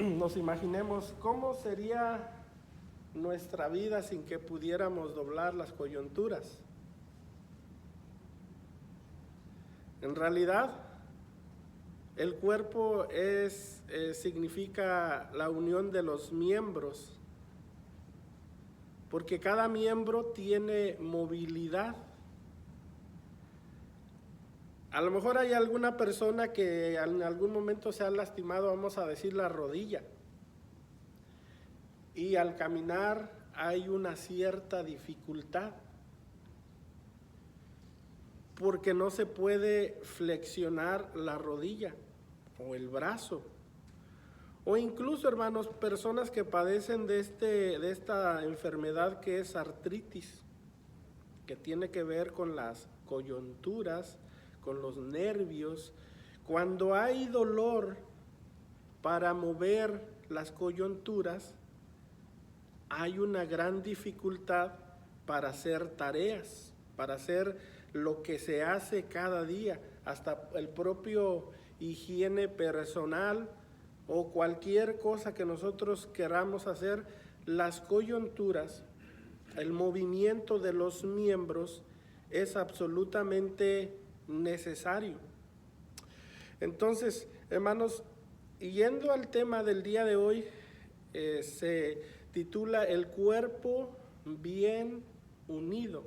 nos imaginemos cómo sería nuestra vida sin que pudiéramos doblar las coyunturas. En realidad, el cuerpo significa la unión de los miembros, porque cada miembro tiene movilidad. A lo mejor hay alguna persona que en algún momento se ha lastimado, vamos a decir, la rodilla. Y al caminar hay una cierta dificultad, porque no se puede flexionar la rodilla o el brazo. O incluso, hermanos, personas que padecen de esta enfermedad que es artritis, que tiene que ver con las coyunturas, con los nervios. Cuando hay dolor para mover las coyunturas, hay una gran dificultad para hacer tareas, para hacer lo que se hace cada día, hasta el propio higiene personal o cualquier cosa que nosotros queramos hacer. Las coyunturas, el movimiento de los miembros es absolutamente necesario. Entonces, hermanos, yendo al tema del día de hoy, se titula El cuerpo bien unido.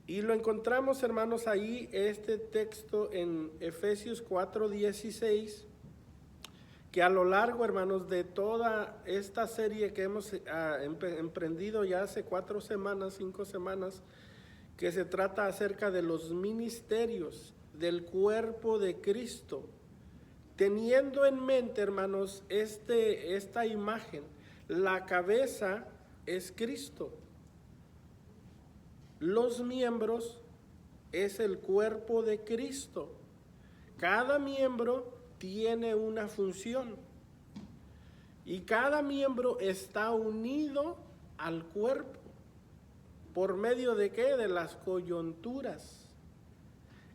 Y lo encontramos, hermanos, ahí, este texto en Efesios 4:16, que a lo largo, hermanos, de toda esta serie que hemos emprendido ya hace 4 semanas, 5 semanas, que se trata acerca de los ministerios del cuerpo de Cristo, teniendo en mente, hermanos, esta imagen. La cabeza es Cristo. Los miembros es el cuerpo de Cristo. Cada miembro tiene una función y cada miembro está unido al cuerpo. ¿Por medio de qué? De las coyunturas.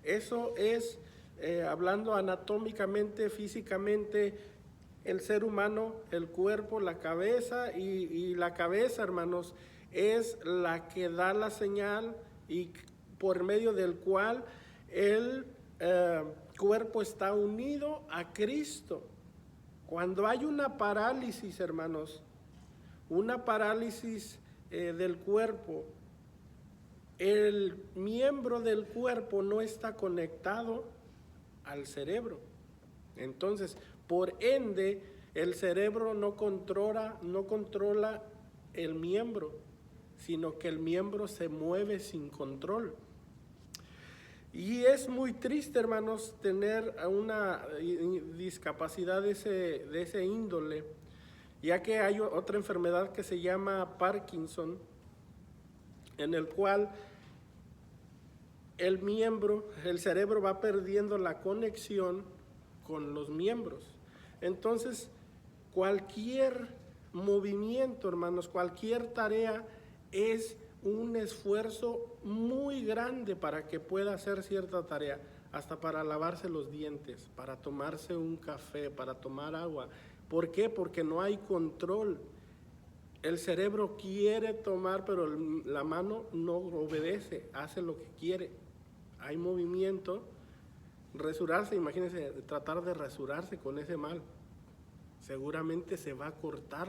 Eso es, hablando anatómicamente, físicamente, el ser humano, el cuerpo, la cabeza, y la cabeza, hermanos, es la que da la señal y por medio del cual el cuerpo está unido a Cristo. Cuando hay una parálisis, hermanos, una parálisis del cuerpo, el miembro del cuerpo no está conectado al cerebro. Entonces, por ende, el cerebro no controla el miembro, sino que el miembro se mueve sin control. Y es muy triste, hermanos, tener una discapacidad de ese índole, ya que hay otra enfermedad que se llama Parkinson, en el cual el cerebro va perdiendo la conexión con los miembros. Entonces, cualquier movimiento, hermanos, cualquier tarea es un esfuerzo muy grande para que pueda hacer cierta tarea, hasta para lavarse los dientes, para tomarse un café, para tomar agua. ¿Por qué? Porque no hay control. El cerebro quiere tomar, pero la mano no obedece, hace lo que quiere. Hay movimiento. Rasurarse, imagínense, tratar de rasurarse con ese mal. Seguramente se va a cortar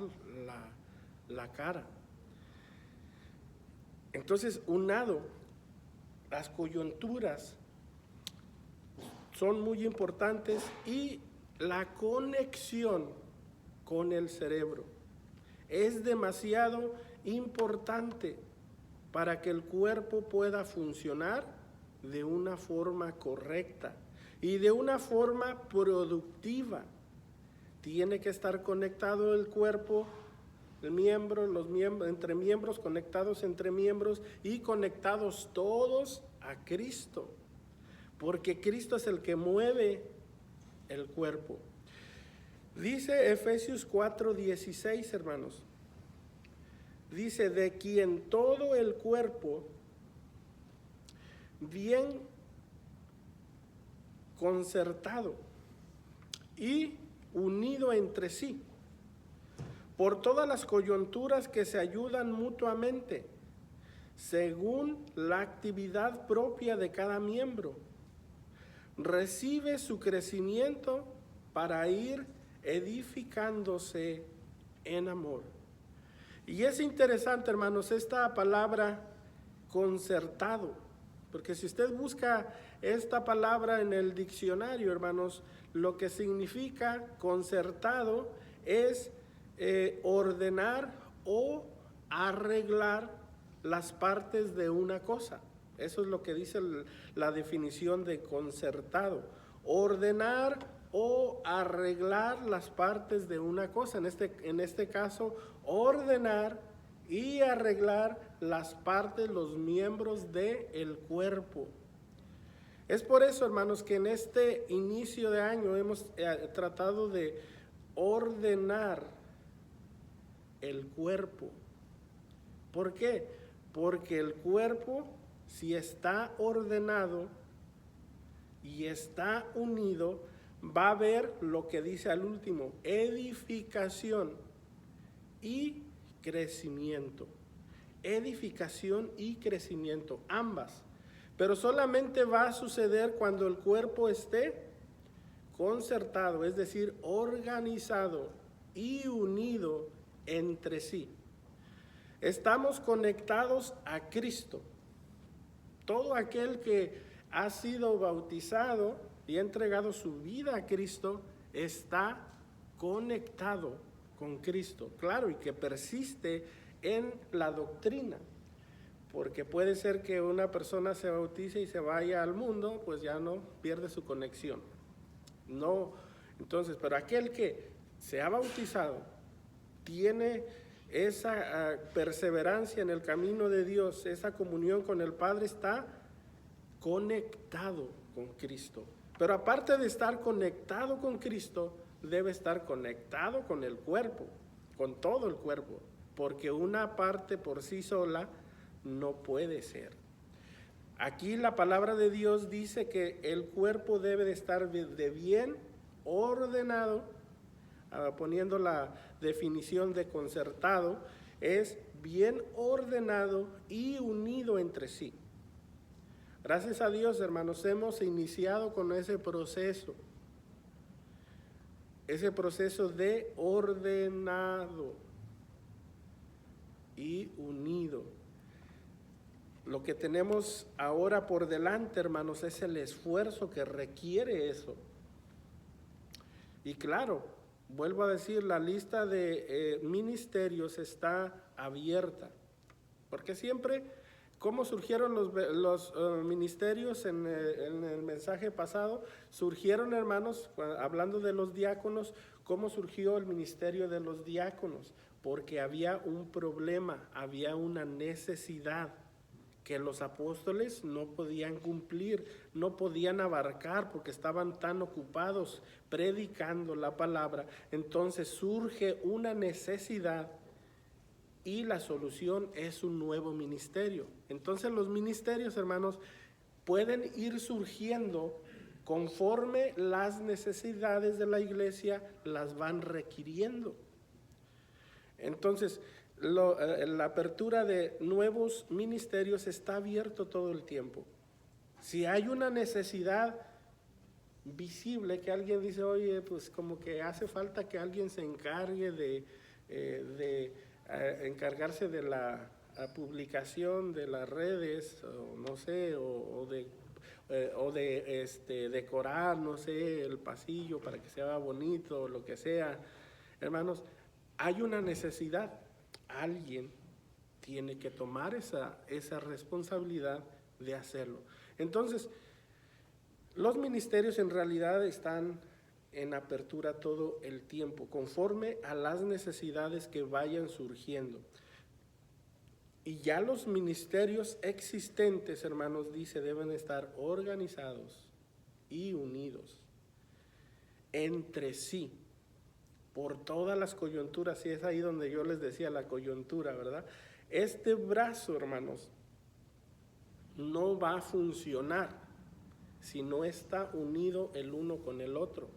la cara. Entonces, unado, las coyunturas son muy importantes y la conexión con el cerebro es demasiado importante para que el cuerpo pueda funcionar de una forma correcta y de una forma productiva. Tiene que estar conectado el cuerpo, los miembros, entre miembros, conectados entre miembros y conectados todos a Cristo, porque Cristo es el que mueve el cuerpo. Dice Efesios 4:16, hermanos, dice: de quien todo el cuerpo, bien concertado y unido entre sí, por todas las coyunturas que se ayudan mutuamente, según la actividad propia de cada miembro. Recibe su crecimiento para ir edificándose en amor. Y es interesante, hermanos, esta palabra concertado, porque si usted busca esta palabra en el diccionario, hermanos, lo que significa concertado es ordenar o arreglar las partes de una cosa. Eso es lo que dice la definición de concertado. Ordenar o arreglar las partes de una cosa. En este caso, ordenar y arreglar las partes, los miembros del cuerpo. Es por eso, hermanos, que en este inicio de año hemos tratado de ordenar el cuerpo. ¿Por qué? Porque el cuerpo, si está ordenado y está unido, va a haber lo que dice al último, edificación y crecimiento. Edificación y crecimiento, ambas. Pero solamente va a suceder cuando el cuerpo esté concertado, es decir, organizado y unido entre sí. Estamos conectados a Cristo. Todo aquel que ha sido bautizado y ha entregado su vida a Cristo está conectado con Cristo, claro, y que persiste en la doctrina, porque puede ser que una persona se bautice y se vaya al mundo, pues ya no pierde su conexión. No, entonces, pero aquel que se ha bautizado tiene esa perseverancia en el camino de Dios, esa comunión con el Padre, está conectado con Cristo. Pero aparte de estar conectado con Cristo, debe estar conectado con el cuerpo, con todo el cuerpo, porque una parte por sí sola no puede ser. Aquí la palabra de Dios dice que el cuerpo debe de estar de bien ordenado, poniendo la definición de concertado, es bien ordenado y unido entre sí. Gracias a Dios, hermanos, hemos iniciado con ese proceso de ordenado y unido. Lo que tenemos ahora por delante, hermanos, es el esfuerzo que requiere eso. Y claro, vuelvo a decir, la lista de ministerios está abierta, porque siempre, ¿cómo surgieron los ministerios en el mensaje pasado? Surgieron, hermanos, hablando de los diáconos, ¿cómo surgió el ministerio de los diáconos? Porque había un problema, había una necesidad que los apóstoles no podían cumplir, no podían abarcar porque estaban tan ocupados predicando la palabra. Entonces surge una necesidad y la solución es un nuevo ministerio. Entonces los ministerios, hermanos, pueden ir surgiendo conforme las necesidades de la iglesia las van requiriendo. Entonces, la apertura de nuevos ministerios está abierto todo el tiempo. Si hay una necesidad visible que alguien dice, oye, pues como que hace falta que alguien se encargue de encargarse de la publicación de las redes, o no sé, o de decorar, no sé, el pasillo para que sea bonito, o lo que sea. Hermanos, hay una necesidad. Alguien tiene que tomar esa responsabilidad de hacerlo. Entonces, los ministerios en realidad están en apertura todo el tiempo, conforme a las necesidades que vayan surgiendo. Y ya los ministerios existentes, hermanos, dice, deben estar organizados y unidos entre sí, por todas las coyunturas, y es ahí donde yo les decía la coyuntura, ¿verdad? Este brazo, hermanos, no va a funcionar si no está unido el uno con el otro.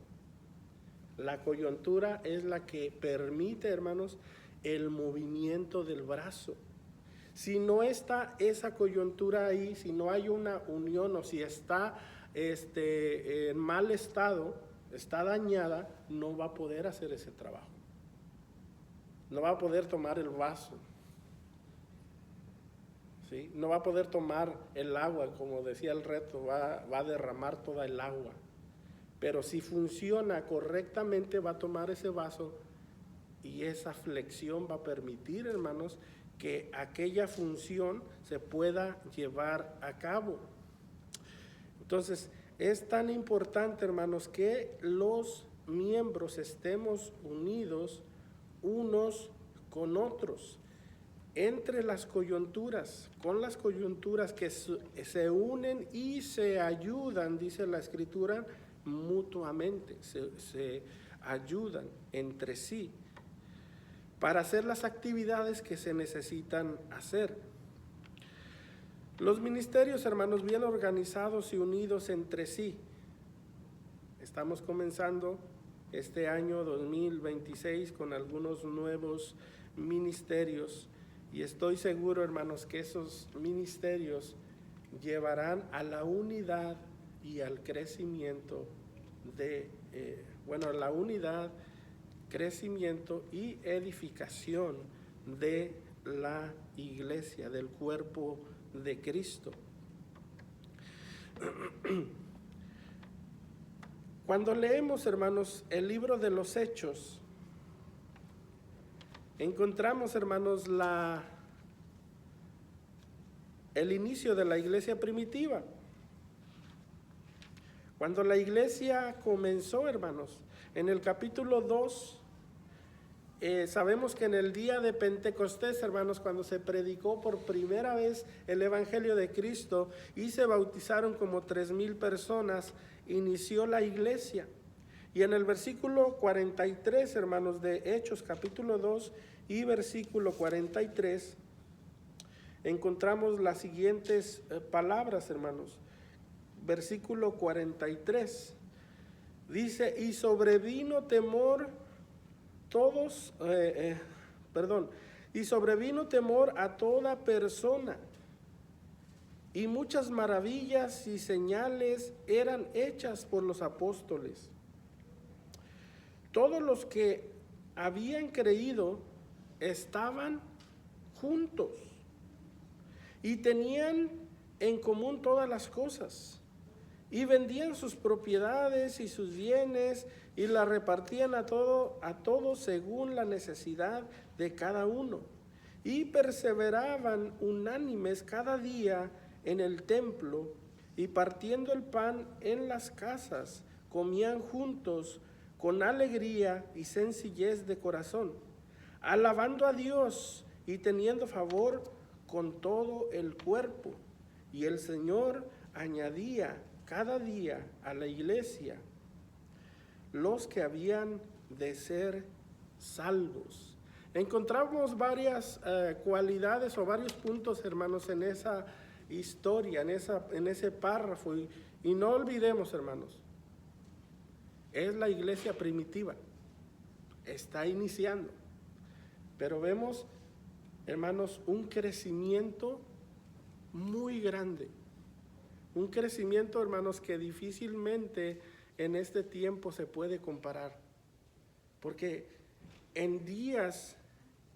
La coyuntura es la que permite, hermanos, el movimiento del brazo. Si no está esa coyuntura ahí, si no hay una unión o si está en mal estado, está dañada, no va a poder hacer ese trabajo. No va a poder tomar el vaso. ¿Sí? No va a poder tomar el agua, como decía el reto, va a derramar toda el agua. Pero si funciona correctamente, va a tomar ese vaso y esa flexión va a permitir, hermanos, que aquella función se pueda llevar a cabo. Entonces, es tan importante, hermanos, que los miembros estemos unidos unos con otros. Entre las coyunturas, con las coyunturas que se unen y se ayudan, dice la Escritura, mutuamente, se ayudan entre sí para hacer las actividades que se necesitan hacer. Los ministerios, hermanos, bien organizados y unidos entre sí. Estamos comenzando este año 2026 con algunos nuevos ministerios y estoy seguro, hermanos, que esos ministerios llevarán a la unidad y al crecimiento la unidad, crecimiento y edificación de la iglesia, del cuerpo de Cristo. Cuando leemos, hermanos, el libro de los Hechos, encontramos, hermanos, el inicio de la iglesia primitiva. Cuando la iglesia comenzó, hermanos, en el capítulo 2, sabemos que en el día de Pentecostés, hermanos, cuando se predicó por primera vez el Evangelio de Cristo y se bautizaron como 3,000 personas, inició la iglesia. Y en el versículo 43, hermanos, de Hechos capítulo 2 y versículo 43, encontramos las siguientes palabras, hermanos. Versículo 43, dice, y sobrevino temor y sobrevino temor a toda persona, y muchas maravillas y señales eran hechas por los apóstoles. Todos los que habían creído estaban juntos y tenían en común todas las cosas, y vendían sus propiedades y sus bienes y las repartían a todos según la necesidad de cada uno, y perseveraban unánimes cada día en el templo, y partiendo el pan en las casas, comían juntos con alegría y sencillez de corazón, alabando a Dios y teniendo favor con todo el cuerpo. Y el Señor añadía cada día a la iglesia los que habían de ser salvos. Encontramos varias cualidades o varios puntos, hermanos, en esa historia, en ese párrafo. Y no olvidemos, hermanos, es la iglesia primitiva, está iniciando. Pero vemos, hermanos, un crecimiento muy grande. Un crecimiento, hermanos, que difícilmente en este tiempo se puede comparar. Porque en días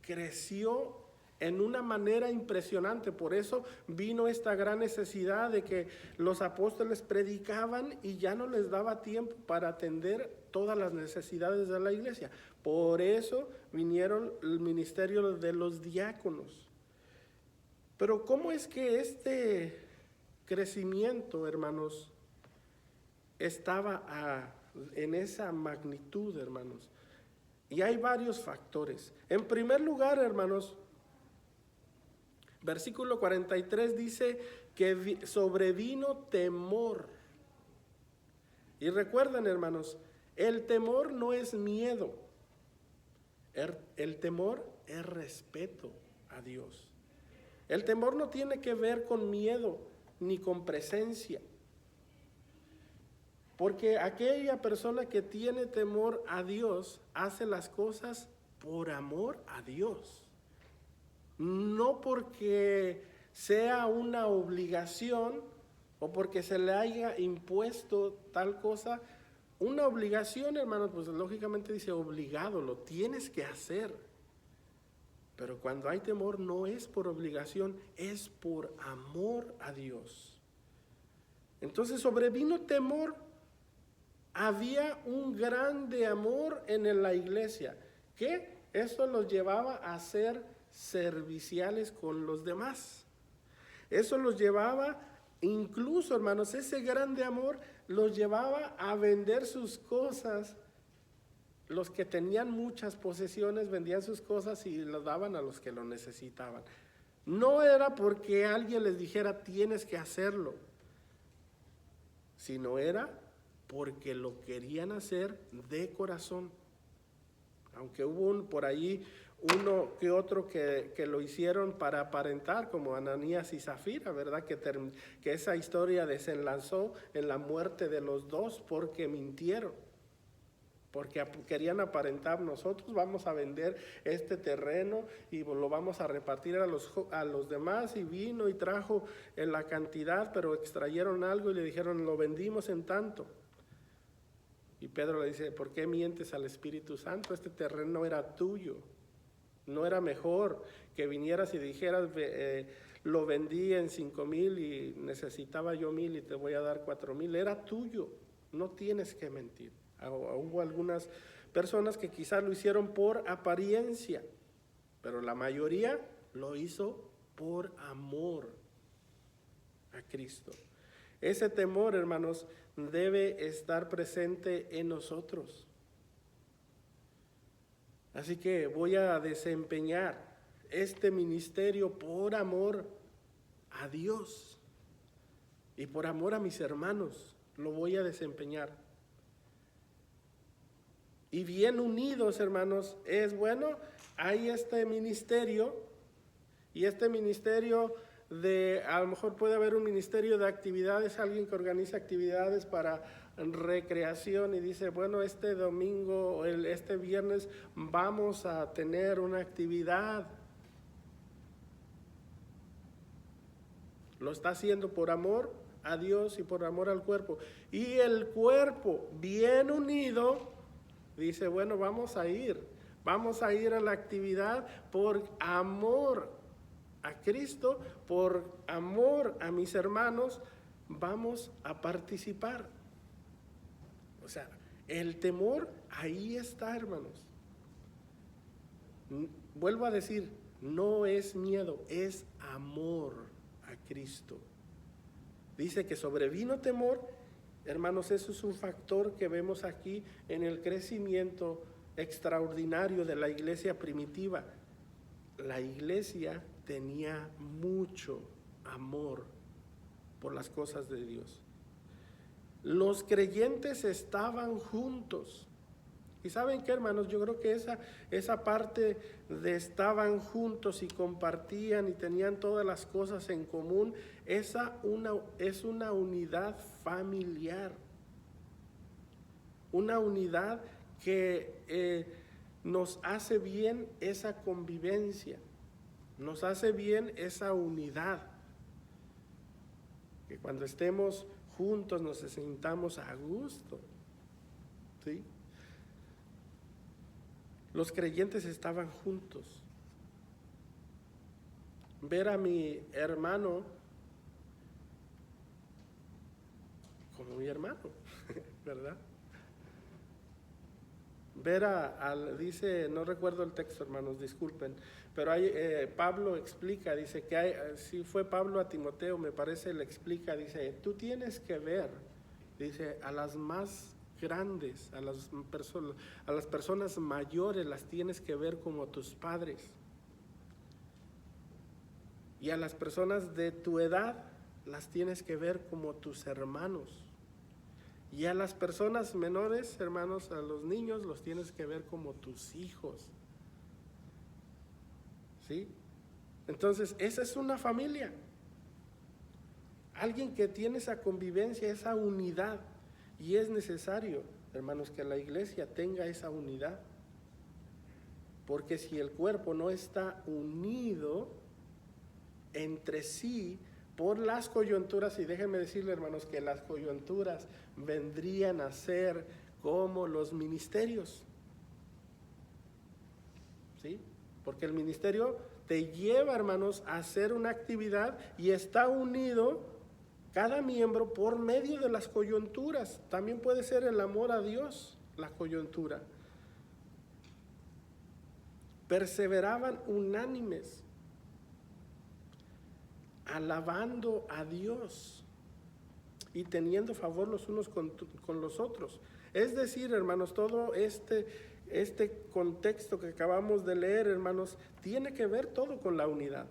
creció en una manera impresionante. Por eso vino esta gran necesidad de que los apóstoles predicaban y ya no les daba tiempo para atender todas las necesidades de la iglesia. Por eso vinieron el ministerio de los diáconos. Pero ¿cómo es que este crecimiento, hermanos, estaba en esa magnitud, hermanos? Y hay varios factores. En primer lugar, hermanos, versículo 43 dice que sobrevino temor. Y recuerden, hermanos, el temor no es miedo. El temor es respeto a Dios. El temor no tiene que ver con miedo ni con presencia. Porque aquella persona que tiene temor a Dios hace las cosas por amor a Dios. No porque sea una obligación o porque se le haya impuesto tal cosa. Una obligación, hermanos, pues lógicamente dice obligado, lo tienes que hacer. Pero cuando hay temor no es por obligación, es por amor a Dios. Entonces sobrevino temor. Había un grande amor en la iglesia, que eso los llevaba a ser serviciales con los demás. Eso los llevaba, incluso, hermanos, ese grande amor los llevaba a vender sus cosas. Los que tenían muchas posesiones vendían sus cosas y las daban a los que lo necesitaban. No era porque alguien les dijera tienes que hacerlo, sino era porque lo querían hacer de corazón. Aunque hubo por ahí uno que otro que lo hicieron para aparentar, como Ananías y Zafira, ¿verdad? Que esa historia desenlazó en la muerte de los dos porque mintieron. Porque querían aparentar, nosotros vamos a vender este terreno y lo vamos a repartir a los demás, y vino y trajo en la cantidad, pero extrayeron algo y le dijeron lo vendimos en tanto. Y Pedro le dice, ¿por qué mientes al Espíritu Santo? Este terreno era tuyo. No era mejor que vinieras y dijeras, lo vendí en 5,000 y necesitaba yo 1,000 y te voy a dar 4,000. Era tuyo, no tienes que mentir. Hubo algunas personas que quizás lo hicieron por apariencia, pero la mayoría lo hizo por amor a Cristo. Ese temor, hermanos, debe estar presente en nosotros. Así que voy a desempeñar este ministerio por amor a Dios y por amor a mis hermanos. Lo voy a desempeñar. Y bien unidos, hermanos, es bueno, hay este ministerio, y este ministerio a lo mejor puede haber un ministerio de actividades, alguien que organiza actividades para recreación y dice, bueno, este domingo o este viernes vamos a tener una actividad. Lo está haciendo por amor a Dios y por amor al cuerpo. Y el cuerpo bien unido dice, bueno, vamos a ir a la actividad por amor a Cristo, por amor a mis hermanos, vamos a participar. O sea, el temor ahí está, hermanos. Vuelvo a decir, no es miedo, es amor a Cristo. Dice que sobrevino temor. Hermanos, eso es un factor que vemos aquí en el crecimiento extraordinario de la iglesia primitiva. La iglesia tenía mucho amor por las cosas de Dios. Los creyentes estaban juntos. Y ¿saben qué, hermanos? Yo creo que esa parte de estaban juntos y compartían y tenían todas las cosas en común, es una unidad familiar. Una unidad que nos hace bien esa convivencia, nos hace bien esa unidad. Que cuando estemos juntos nos sintamos a gusto, ¿sí? Los creyentes estaban juntos. Ver a mi hermano como mi hermano, ¿verdad? Ver dice, no recuerdo el texto, hermanos, disculpen, pero Pablo explica, dice que si fue Pablo a Timoteo, me parece, le explica, dice, tú tienes que ver, dice, a las más grandes, a las personas mayores las tienes que ver como tus padres, y a las personas de tu edad las tienes que ver como tus hermanos. Y a las personas menores, hermanos, a los niños los tienes que ver como tus hijos. ¿Sí? Entonces, esa es una familia. Alguien que tiene esa convivencia, esa unidad. Y es necesario, hermanos, que la iglesia tenga esa unidad. Porque si el cuerpo no está unido entre sí por las coyunturas, y déjenme decirle, hermanos, que las coyunturas vendrían a ser como los ministerios, ¿sí? Porque el ministerio te lleva, hermanos, a hacer una actividad y está unido cada miembro por medio de las coyunturas. También puede ser el amor a Dios, la coyuntura. Perseveraban unánimes, alabando a Dios y teniendo favor los unos con los otros. Es decir, hermanos, todo este contexto que acabamos de leer, hermanos, tiene que ver todo con la unidad.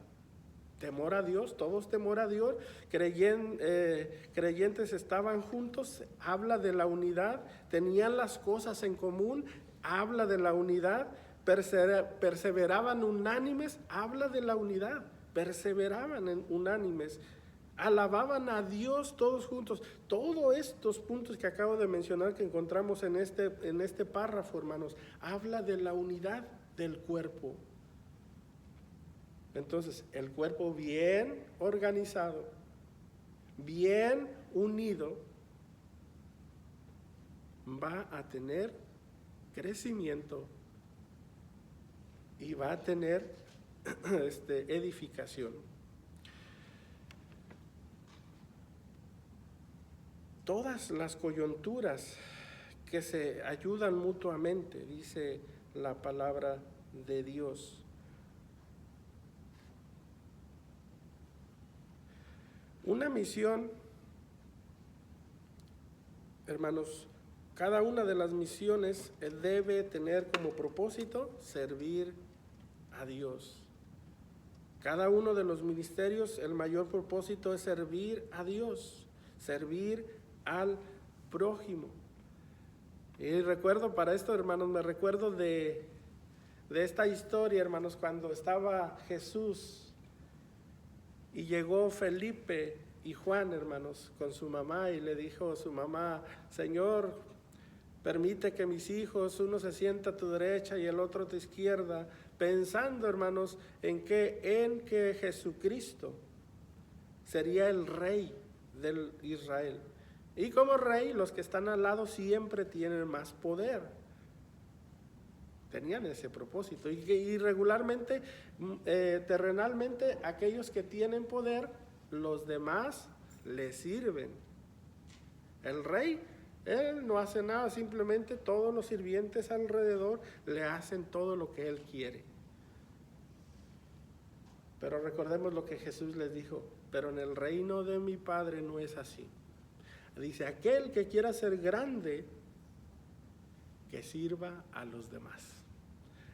Temor a Dios, todos temor a Dios, creyentes estaban juntos, habla de la unidad, tenían las cosas en común, habla de la unidad, perseveraban unánimes, habla de la unidad, perseveraban unánimes, alababan a Dios todos juntos. Todos estos puntos que acabo de mencionar que encontramos en este párrafo, hermanos, habla de la unidad del cuerpo. Entonces, el cuerpo bien organizado, bien unido, va a tener crecimiento y va a tener edificación. Todas las coyunturas que se ayudan mutuamente, dice la palabra de Dios. Una misión, hermanos, cada una de las misiones debe tener como propósito servir a Dios. Cada uno de los ministerios, el mayor propósito es servir a Dios, servir al prójimo. Y recuerdo para esto, hermanos, me recuerdo de esta historia, hermanos, cuando estaba Jesús y llegó Felipe y Juan, hermanos, con su mamá, y le dijo a su mamá: Señor, permite que mis hijos, uno se sienta a tu derecha y el otro a tu izquierda, pensando, hermanos, en que Jesucristo sería el rey del Israel. Y como rey, los que están al lado siempre tienen más poder. Tenían ese propósito. Y regularmente, terrenalmente, aquellos que tienen poder, los demás les sirven. El rey, él no hace nada, simplemente todos los sirvientes alrededor le hacen todo lo que él quiere. Pero recordemos lo que Jesús les dijo: pero en el reino de mi Padre no es así. Dice: aquel que quiera ser grande, que sirva a los demás.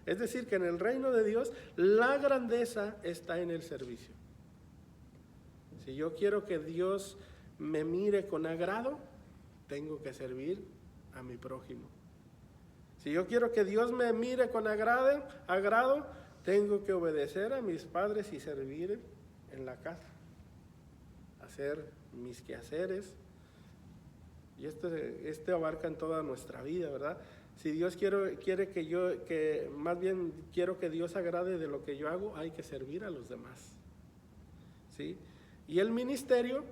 Es decir, que en el reino de Dios la grandeza está en el servicio. Si yo quiero que Dios me mire con agrado, tengo que servir a mi prójimo. Si yo quiero que Dios me mire con agrado, tengo que obedecer a mis padres y servir en la casa, hacer mis quehaceres. Y esto abarca en toda nuestra vida, ¿verdad? Si Dios quiere que más bien quiero que Dios agrade de lo que yo hago, hay que servir a los demás, ¿sí? Y el ministerio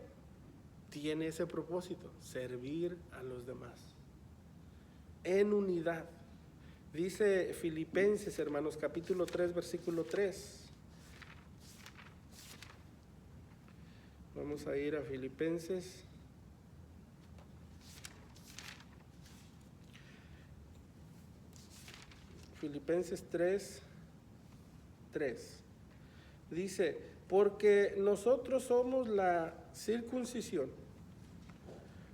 tiene ese propósito: servir a los demás en unidad. Dice Filipenses, hermanos, capítulo 3, versículo 3. Vamos a ir a Filipenses. Filipenses 3, 3. Dice: porque nosotros somos la circuncisión,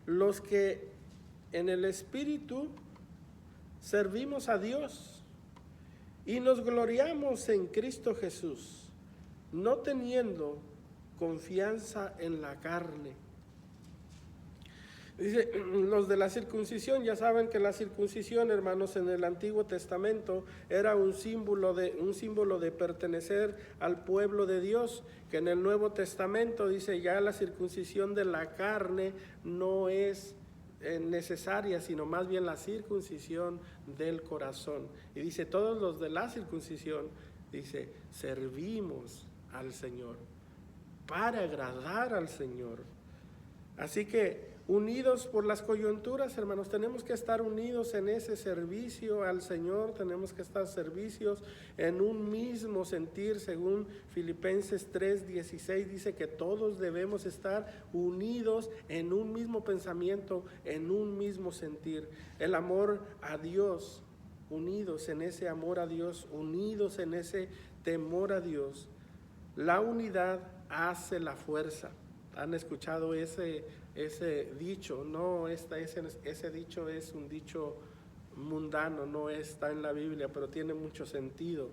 los que en el Espíritu servimos a Dios y nos gloriamos en Cristo Jesús, no teniendo confianza en la carne. Dice, los de la circuncisión, ya saben que la circuncisión, hermanos, en el Antiguo Testamento era un símbolo de pertenecer al pueblo de Dios, que en el Nuevo Testamento dice ya la circuncisión de la carne no es necesaria, sino más bien la circuncisión del corazón. Y dice, todos los de la circuncisión, dice, servimos al Señor, para agradar al Señor. Así que unidos por las coyunturas, hermanos, tenemos que estar unidos en ese servicio al Señor, tenemos que estar servicios en un mismo sentir, según Filipenses 3:16 dice que todos debemos estar unidos en un mismo pensamiento, en un mismo sentir. El amor a Dios, unidos en ese amor a Dios, unidos en ese temor a Dios. La unidad hace la fuerza. ¿Han escuchado ese dicho? No, ese dicho es un dicho mundano, no está en la Biblia, pero tiene mucho sentido.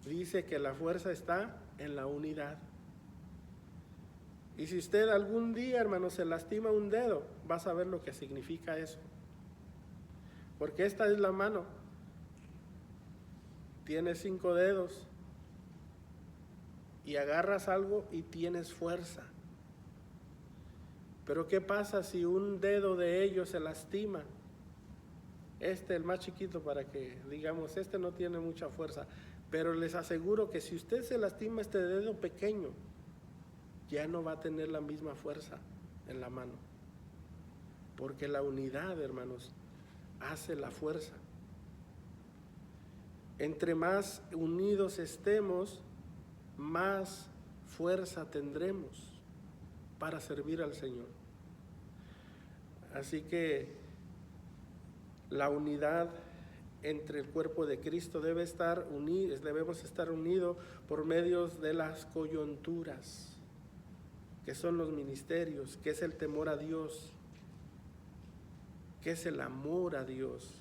Dice que la fuerza está en la unidad. Y si usted algún día, hermano, se lastima un dedo, va a saber lo que significa eso. Porque esta es la mano. Tiene 5 dedos. Y agarras algo y tienes fuerza. Pero ¿qué pasa si un dedo de ellos se lastima? El más chiquito, para que digamos, no tiene mucha fuerza. Pero les aseguro que si usted se lastima este dedo pequeño, ya no va a tener la misma fuerza en la mano. Porque la unidad, hermanos, hace la fuerza. Entre más unidos estemos, más fuerza tendremos para servir al Señor. Así que la unidad entre el cuerpo de Cristo debemos estar unidos por medio de las coyunturas, que son los ministerios, que es el temor a Dios, que es el amor a Dios.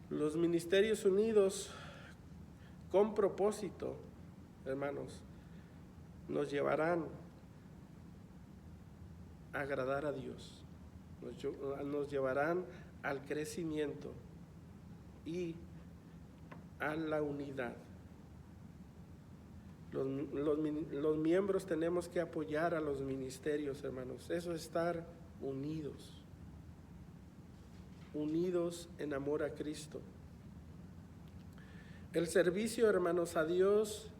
Los ministerios unidos con propósito, hermanos, nos llevarán a agradar a Dios, nos llevarán al crecimiento y a la unidad. Los miembros tenemos que apoyar a los ministerios, hermanos. Eso es estar unidos en amor a Cristo. El servicio, hermanos, a Dios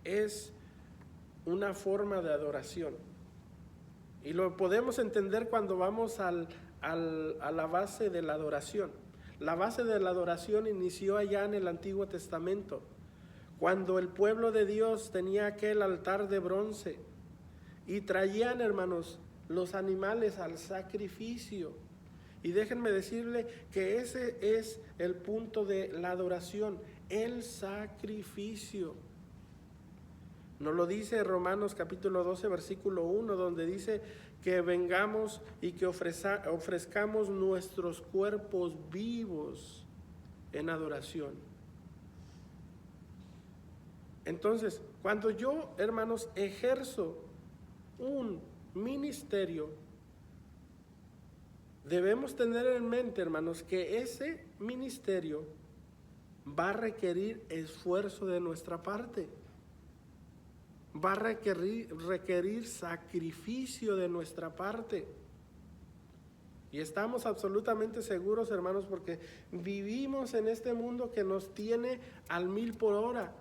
es una forma de adoración. Y lo podemos entender cuando vamos a la base de la adoración. La base de la adoración inició allá en el Antiguo Testamento, cuando el pueblo de Dios tenía aquel altar de bronce y traían, hermanos, los animales al sacrificio. Y déjenme decirle que ese es el punto de la adoración, el sacrificio. Nos lo dice Romanos capítulo 12, versículo 1, donde dice que vengamos y que ofrezcamos nuestros cuerpos vivos en adoración. Entonces, cuando yo, hermanos, ejerzo un ministerio, debemos tener en mente, hermanos, que ese ministerio va a requerir esfuerzo de nuestra parte. Va a requerir sacrificio de nuestra parte. Y estamos absolutamente seguros, hermanos, porque vivimos en este mundo que nos tiene al 1000 por hora.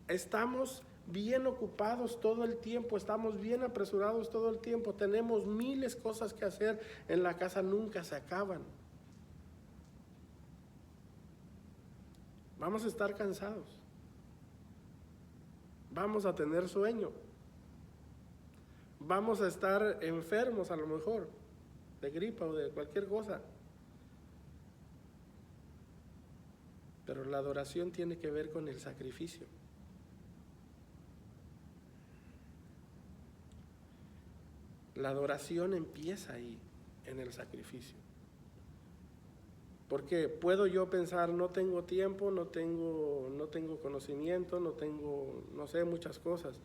Estamos bien ocupados todo el tiempo, estamos bien apresurados todo el tiempo, tenemos miles de cosas que hacer en la casa, nunca se acaban. Vamos a estar cansados. Vamos a tener sueño. Vamos a estar enfermos a lo mejor, de gripa o de cualquier cosa. Pero la adoración tiene que ver con el sacrificio. La adoración empieza ahí, en el sacrificio. Porque puedo yo pensar, no tengo tiempo, no tengo conocimiento, no sé, muchas cosas.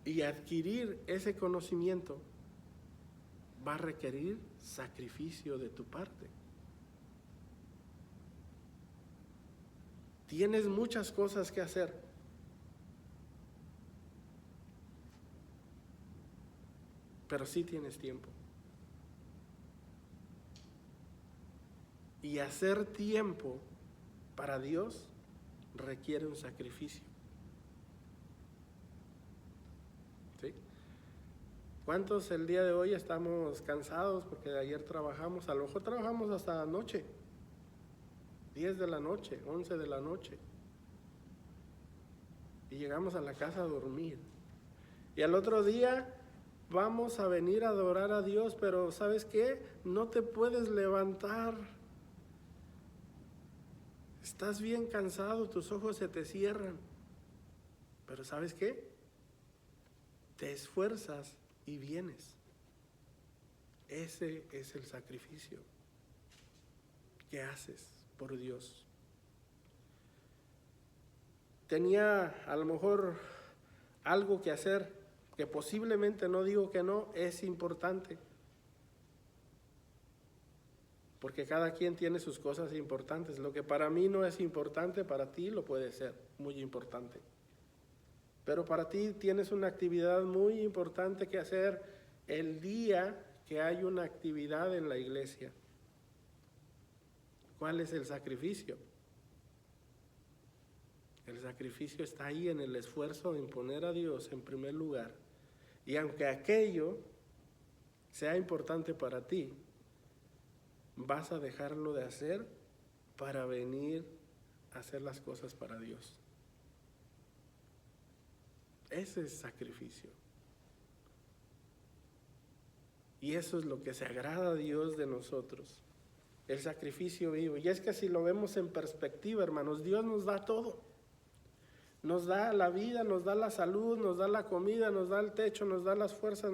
Y adquirir ese conocimiento va a requerir sacrificio de tu parte. Tienes muchas cosas que hacer. pero sí tienes tiempo. Y hacer tiempo para Dios requiere un sacrificio. ¿Sí? ¿Cuántos el día de hoy estamos cansados porque de ayer trabajamos? A lo mejor trabajamos hasta la noche, 10 de la noche, 11 de la noche. Y llegamos a la casa a dormir. Y al otro día vamos a venir a adorar a Dios, pero ¿sabes qué? No te puedes levantar. Estás bien cansado, tus ojos se te cierran. Pero ¿sabes qué? Te esfuerzas y vienes. Ese es el sacrificio que haces por Dios. Tenía a lo mejor algo que hacer, que posiblemente, no digo que no, es importante. Porque cada quien tiene sus cosas importantes. Lo que para mí no es importante, para ti lo puede ser muy importante. Pero para ti tienes una actividad muy importante que hacer el día que hay una actividad en la iglesia. ¿Cuál es el sacrificio? El sacrificio está ahí en el esfuerzo de poner a Dios en primer lugar. Y aunque aquello sea importante para ti, vas a dejarlo de hacer para venir a hacer las cosas para Dios. Ese es sacrificio. Y eso es lo que se agrada a Dios de nosotros. El sacrificio vivo. Y es que si lo vemos en perspectiva, hermanos, Dios nos da todo. Nos da la vida, nos da la salud, nos da la comida, nos da el techo, nos da las fuerzas,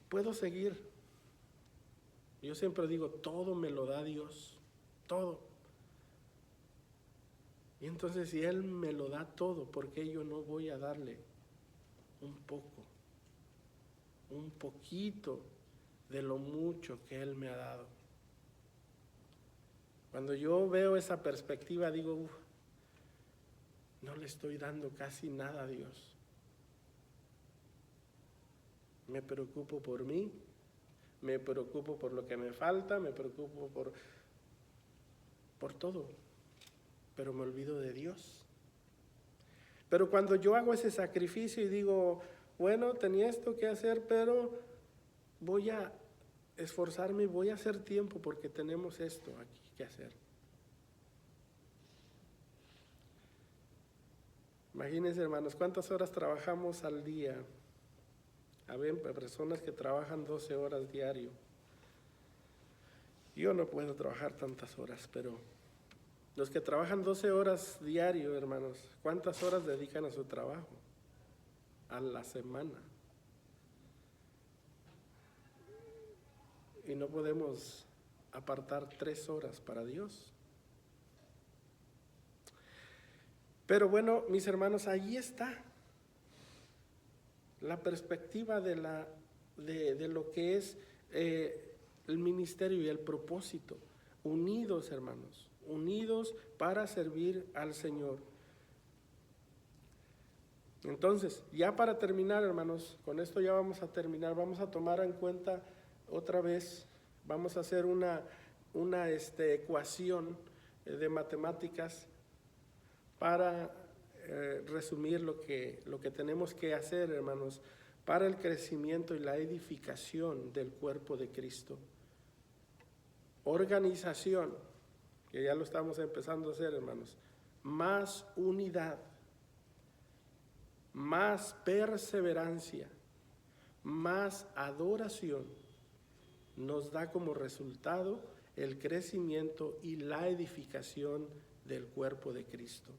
Puedo seguir. Yo siempre digo, todo me lo da Dios, todo. Y entonces si Él me lo da todo, ¿por qué yo no voy a darle un poco, un poquito de lo mucho que Él me ha dado? Cuando yo veo esa perspectiva, digo, no le estoy dando casi nada a Dios. Me preocupo por mí, me preocupo por lo que me falta, me preocupo por todo, pero me olvido de Dios. Pero cuando yo hago ese sacrificio y digo, bueno, tenía esto que hacer, pero voy a esforzarme y voy a hacer tiempo porque tenemos esto aquí que hacer. Imagínense, hermanos, ¿cuántas horas trabajamos al día? Hay personas que trabajan 12 horas diario. Yo no puedo trabajar tantas horas, pero los que trabajan 12 horas diario, hermanos, ¿cuántas horas dedican a su trabajo? A la semana. Y no podemos apartar 3 horas para Dios. Pero bueno, mis hermanos, ahí está la perspectiva de lo que es el ministerio y el propósito. Unidos, hermanos, unidos para servir al Señor. Entonces, ya para terminar, hermanos, con esto ya vamos a terminar. Vamos a tomar en cuenta otra vez, vamos a hacer una ecuación de matemáticas para resumir lo que tenemos que hacer, hermanos, para el crecimiento y la edificación del cuerpo de Cristo. Organización, que ya lo estamos empezando a hacer, hermanos, más unidad, más perseverancia, más adoración, nos da como resultado el crecimiento y la edificación del cuerpo de Cristo.